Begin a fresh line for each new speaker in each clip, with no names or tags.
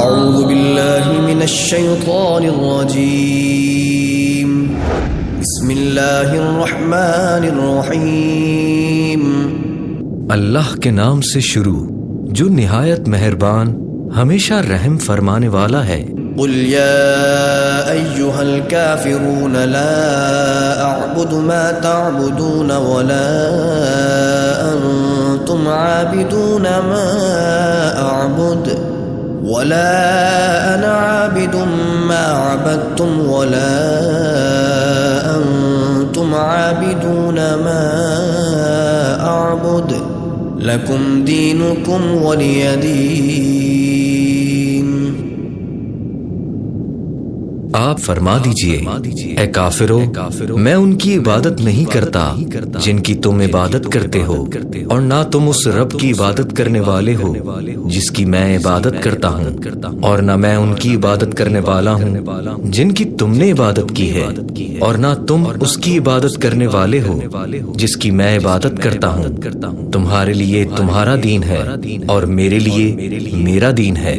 اعوذ باللہ من الشیطان الرجیم بسم اللہ الرحمن الرحیم
اللہ کے نام سے شروع جو نہایت مہربان ہمیشہ رحم فرمانے والا ہے۔
قل یا ایہا الکافرون لا اعبد ما تعبدون ولا انتم عابدون ما اعبد ولا انا عابد ما عبدتم ولا انتم عابدون ما اعبد لکم دینکم ولی دین۔
آپ فرما دیجئے اے کافرو، میں ان کی عبادت نہیں کرتا جن کی تم عبادت کرتے ہو، اور نہ تم اس رب کی عبادت کرنے والے ہو جس کی میں عبادت کرتا ہوں، اور نہ میں ان کی عبادت کرنے والا ہوں جن کی تم نے عبادت کی ہے، اور نہ تم اس کی عبادت کرنے والے ہو جس کی میں عبادت کرتا ہوں۔ تمہارے لیے تمہارا دین ہے اور میرے لیے میرا دین ہے۔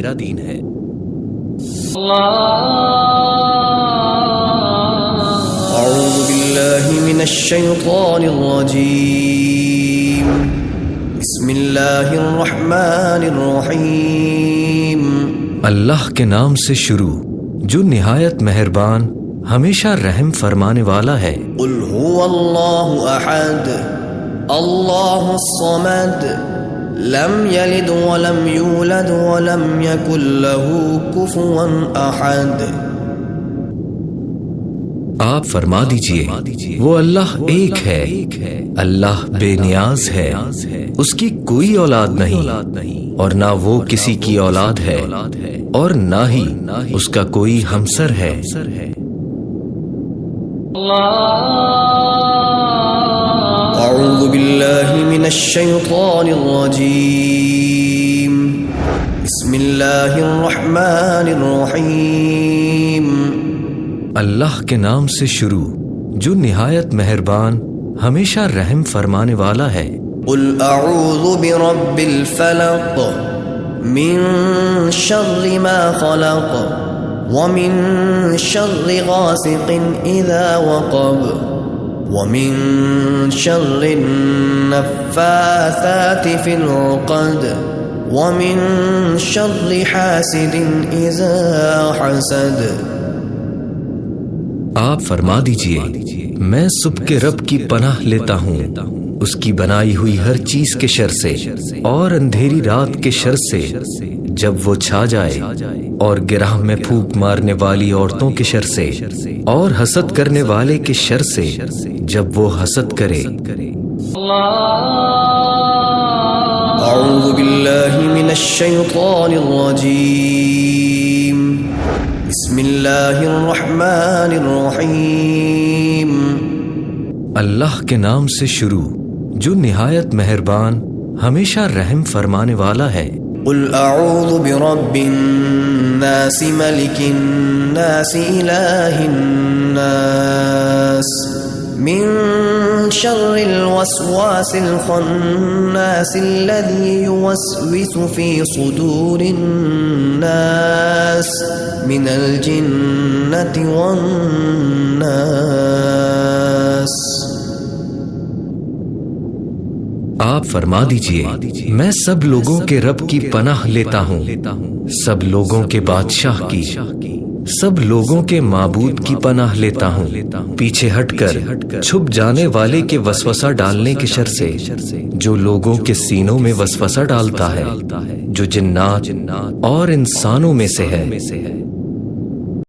اعوذ باللہ من الشیطان الرجیم بسم اللہ الرحمن الرحیم
اللہ کے نام سے شروع جو نہایت مہربان ہمیشہ رحم فرمانے والا ہے۔
قل هو اللہ احد اللہ الصمد لم یلد ولم یولد ولم یکن له کفوا احد۔
آپ فرما دیجئے وہ اللہ ایک ہے، اللہ بے نیاز ہے، اس کی کوئی اولاد نہیں اور نہ وہ کسی کی اولاد ہے، اور نہ ہی اس کا کوئی ہمسر ہے۔
اعوذ باللہ من الشیطان الرجیم بسم اللہ الرحمن الرحیم
اللہ کے نام سے شروع جو نہایت مہربان ہمیشہ رحم فرمانے والا ہے۔
قل اعوذ برب الفلق من شر ما خلق ومن شر غاسق اذا وقب ومن شر النفاثات في العقد ومن شر حاسد اذا حسد۔
آپ فرما دیجئے میں صبح کے رب کی پناہ لیتا ہوں اس کی بنائی ہوئی ہر چیز کے شر سے، اور اندھیری رات کے شر سے جب وہ چھا جائے، اور گرہ میں پھونک مارنے والی عورتوں کے شر سے، اور حسد کرنے والے کے شر سے جب وہ حسد کرے۔
اعوذ باللہ من الشیطان الرجیم بسم اللہ الرحمن الرحیم
اللہ کے نام سے شروع جو نہایت مہربان ہمیشہ رحم فرمانے والا ہے۔
قل اعوذ برب الناس ملک الناس الہ الناس من شر الوسواس الخناس الذي يوسوس في صدور الناس من الجنة والناس۔
آپ فرما دیجئے میں سب لوگوں کے رب کی پناہ لیتا ہوں، سب لوگوں کے بادشاہ کی، سب لوگوں کے معبود کی پناہ لیتا ہوں، پیچھے ہٹ کر چھپ جانے والے کے وسوسہ ڈالنے کے شر سے جو لوگوں کے سینوں میں وسوسہ ڈالتا ہے، جو جنات اور انسانوں میں سے ہے۔